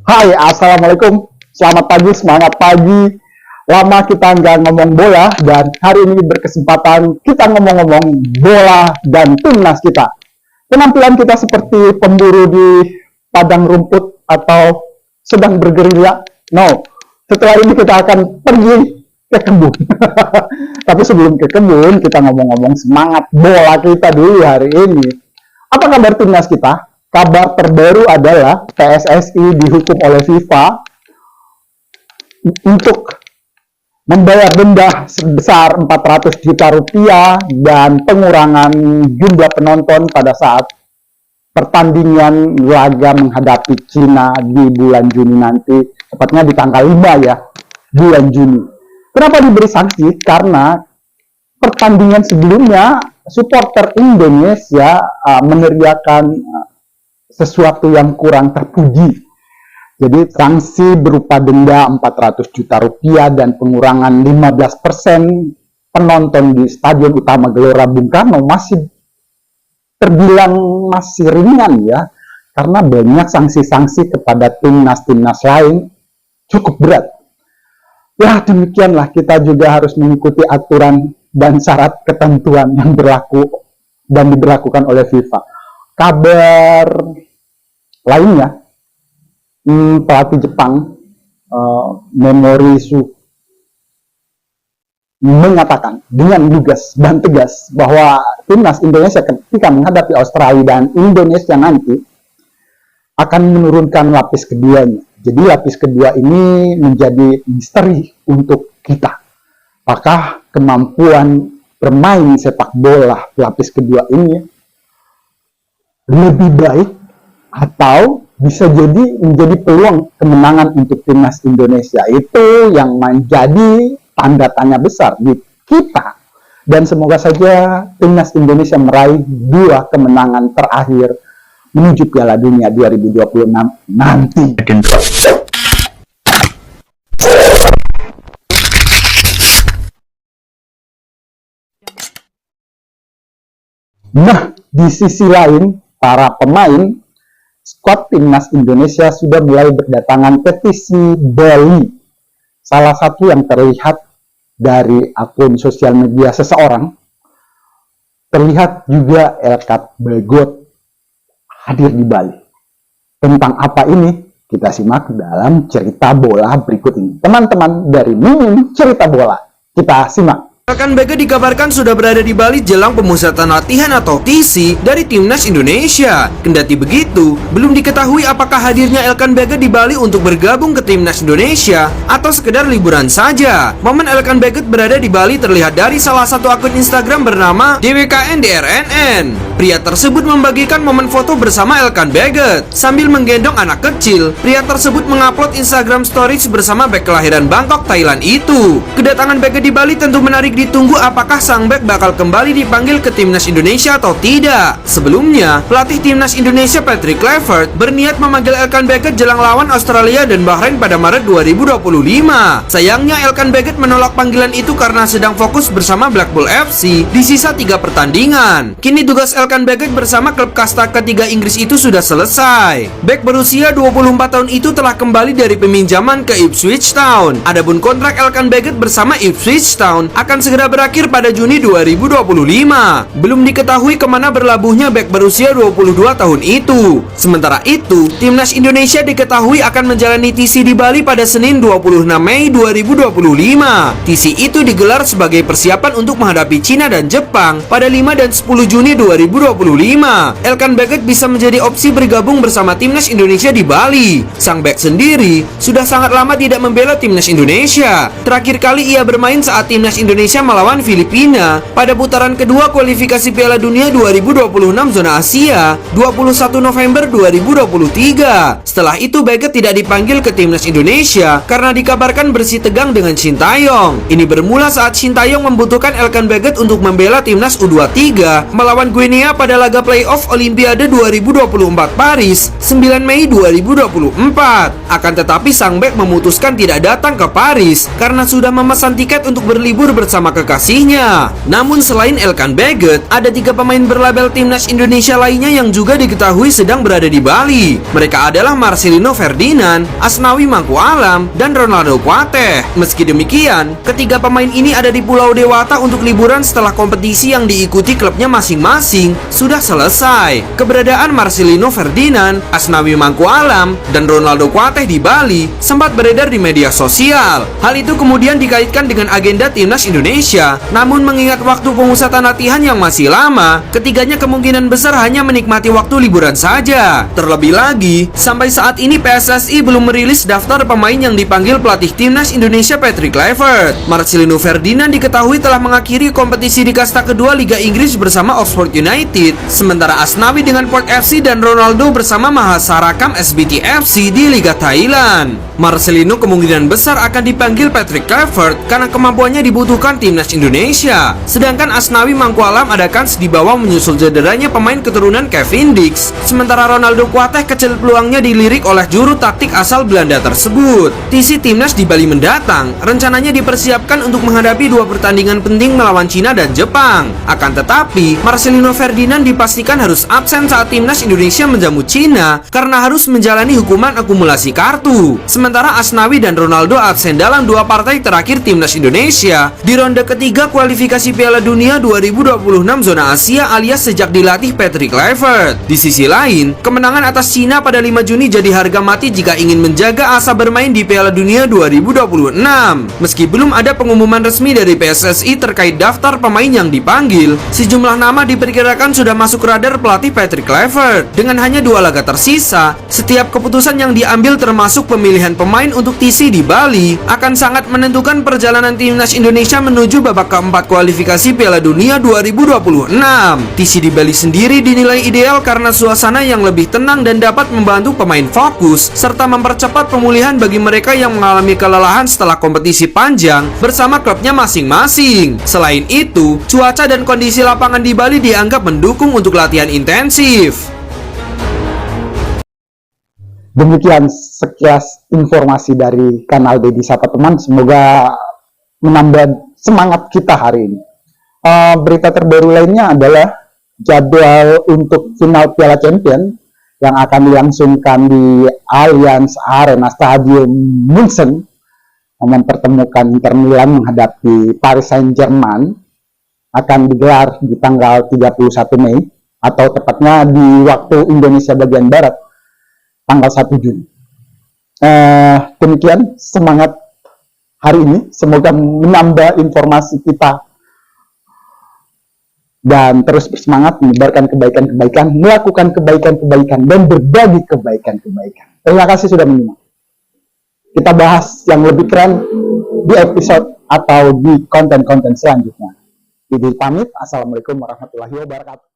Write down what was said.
Hai, Assalamualaikum. Selamat pagi, semangat pagi. Lama kita nggak ngomong bola, dan hari ini berkesempatan kita ngomong-ngomong bola dan timnas kita. Penampilan kita seperti pemburu di padang rumput atau sedang bergerilya. No, setelah ini kita akan pergi ke kebun. Tapi sebelum ke kebun, kita ngomong-ngomong semangat bola kita dulu hari ini. Apa kabar timnas kita? Kabar terbaru adalah PSSI dihukum oleh FIFA untuk membayar denda sebesar 400 juta rupiah dan pengurangan jumlah penonton pada saat pertandingan laga menghadapi Cina di bulan Juni nanti, tepatnya di tanggal 5 ya, bulan Juni. Kenapa diberi sanksi? Karena pertandingan sebelumnya supporter Indonesia meneriakan sesuatu yang kurang terpuji. Jadi sanksi berupa denda 400 juta rupiah dan pengurangan 15% penonton di Stadion Utama Gelora Bung Karno masih terbilang masih ringan ya, karena banyak sanksi-sanksi kepada timnas-timnas lain cukup berat. Ya demikianlah, kita juga harus mengikuti aturan dan syarat ketentuan yang berlaku dan diberlakukan oleh FIFA. Kabar lainnya, pelatih Jepang Memori Su mengatakan dengan lugas dan tegas bahwa timnas Indonesia ketika menghadapi Australia dan Indonesia nanti akan menurunkan lapis keduanya. Jadi lapis kedua ini menjadi misteri untuk kita. Apakah kemampuan bermain sepak bola lapis kedua ini lebih baik atau bisa jadi menjadi peluang kemenangan untuk timnas Indonesia? Itu yang menjadi tanda tanya besar di kita. Dan semoga saja timnas Indonesia meraih 2 kemenangan terakhir menuju Piala Dunia 2026 nanti. Nah, di sisi lain, para pemain skuad timnas Indonesia sudah mulai berdatangan petisi Bali. Salah satu yang terlihat dari akun sosial media seseorang, terlihat juga Elkat Bagot hadir di Bali. Tentang apa ini? Kita simak dalam cerita bola berikut ini. Teman-teman dari Mimin Cerita Bola, kita simak. Elkan Bagot dikabarkan sudah berada di Bali jelang pemusatan latihan atau TC dari timnas Indonesia. Kendati begitu, belum diketahui apakah hadirnya Elkan Bagot di Bali untuk bergabung ke timnas Indonesia atau sekedar liburan saja. Momen Elkan Bagot berada di Bali terlihat dari salah satu akun Instagram bernama DWKNDRNN. Pria tersebut membagikan momen foto bersama Elkan Bagot sambil menggendong anak kecil. Pria tersebut mengupload Instagram Stories bersama bek kelahiran Bangkok, Thailand itu. Kedatangan Bagot di Bali tentu menarik ditunggu apakah sang bek bakal kembali dipanggil ke timnas Indonesia atau tidak. Sebelumnya, pelatih timnas Indonesia Patrick Kluivert berniat memanggil Elkan Bagot jelang lawan Australia dan Bahrain pada Maret 2025. Sayangnya Elkan Bagot menolak panggilan itu karena sedang fokus bersama Blackpool FC di sisa 3 pertandingan. Kini tugas Elkan Bagot bersama klub kasta ketiga Inggris itu sudah selesai. Bek berusia 24 tahun itu telah kembali dari peminjaman ke Ipswich Town. Adapun kontrak Elkan Bagot bersama Ipswich Town akan segera berakhir pada Juni 2025. Belum diketahui kemana berlabuhnya bek berusia 22 tahun itu. Sementara itu, timnas Indonesia diketahui akan menjalani TC di Bali pada Senin 26 Mei 2025. TC itu digelar sebagai persiapan untuk menghadapi Cina dan Jepang pada 5 dan 10 Juni 2025. Elkan Bagot bisa menjadi opsi bergabung bersama timnas Indonesia di Bali. Sang bek sendiri sudah sangat lama tidak membela timnas Indonesia. Terakhir kali ia bermain saat timnas Indonesia melawan Filipina pada putaran kedua kualifikasi Piala Dunia 2026 zona Asia 21 November 2023. Setelah itu Bagot tidak dipanggil ke timnas Indonesia karena dikabarkan bersih tegang dengan Sintayong. Ini bermula saat Sintayong membutuhkan Elkan Bagot untuk membela timnas U23 melawan Guinea lainnya pada laga playoff Olimpiade 2024 Paris 9 Mei 2024. Akan tetapi sang bek memutuskan tidak datang ke Paris karena sudah memesan tiket untuk berlibur bersama kekasihnya. Namun selain Elkan Baggett, ada 3 pemain berlabel timnas Indonesia lainnya yang juga diketahui sedang berada di Bali. Mereka adalah Marcelino Ferdinand, Asnawi Mangku Alam, dan Ronaldo Kuateh. Meski demikian, ketiga pemain ini ada di Pulau Dewata untuk liburan setelah kompetisi yang diikuti klubnya masing-masing sudah selesai. Keberadaan Marcelino Ferdinand, Asnawi Mangku Alam, dan Ronaldo Kuateh di Bali sempat beredar di media sosial. Hal itu kemudian dikaitkan dengan agenda timnas Indonesia. Namun mengingat waktu pemusatan latihan yang masih lama, ketiganya kemungkinan besar hanya menikmati waktu liburan saja. Terlebih lagi, sampai saat ini PSSI belum merilis daftar pemain yang dipanggil pelatih timnas Indonesia Patrick Kluivert. Marcelino Ferdinand diketahui telah mengakhiri kompetisi di kasta kedua Liga Inggris bersama Oxford United, sementara Asnawi dengan Port FC dan Ronaldo bersama Mahasarakam SBT FC di Liga Thailand. Marcelino kemungkinan besar akan dipanggil Patrick Kluivert karena kemampuannya dibutuhkan timnas Indonesia. Sedangkan Asnawi Mangku Alam ada kans dibawa menyusul cederanya pemain keturunan Kevin Dix. Sementara Ronaldo Kuateh kecil peluangnya dilirik oleh juru taktik asal Belanda tersebut. TC timnas di Bali mendatang rencananya dipersiapkan untuk menghadapi 2 pertandingan penting melawan Cina dan Jepang. Akan tetapi, Marcelino Ferdinand dipastikan harus absen saat timnas Indonesia menjamu Cina karena harus menjalani hukuman akumulasi kartu. Sementara Asnawi dan Ronaldo absen dalam 2 partai terakhir timnas Indonesia di ronde ketiga kualifikasi Piala Dunia 2026 zona Asia alias sejak dilatih Patrick Kluivert. Di sisi lain, kemenangan atas Cina pada 5 Juni jadi harga mati jika ingin menjaga asa bermain di Piala Dunia 2026. Meski belum ada pengumuman resmi dari PSSI terkait daftar pemain yang dipanggil, sejumlah nama diperkirakan sudah masuk radar pelatih Patrick Kluivert. Dengan hanya 2 laga tersisa, setiap keputusan yang diambil termasuk pemilihan pemain untuk TC di Bali akan sangat menentukan perjalanan timnas Indonesia menuju babak keempat kualifikasi Piala Dunia 2026. TC di Bali sendiri dinilai ideal karena suasana yang lebih tenang dan dapat membantu pemain fokus serta mempercepat pemulihan bagi mereka yang mengalami kelelahan setelah kompetisi panjang bersama klubnya masing-masing. Selain itu, cuaca dan kondisi lapangan di Bali dianggap mendukung untuk latihan intensif. Demikian sekilas informasi dari kanal Dedi Sapa Teman. Semoga menambah semangat kita hari ini. Berita terbaru lainnya adalah jadwal untuk final Piala Champion yang akan dilangsungkan di Allianz Arena Stadium München mempertemukan Inter Milan menghadapi Paris Saint-Germain akan digelar di tanggal 31 Mei atau tepatnya di waktu Indonesia bagian Barat tanggal 1 Juni. Demikian semangat hari ini, semoga menambah informasi kita dan terus bersemangat menyebarkan kebaikan-kebaikan, melakukan kebaikan-kebaikan, dan berbagi kebaikan-kebaikan. Terima kasih sudah menyimak. Kita bahas yang lebih keren di episode atau di konten-konten selanjutnya. Jadi pamit, assalamualaikum warahmatullahi wabarakatuh.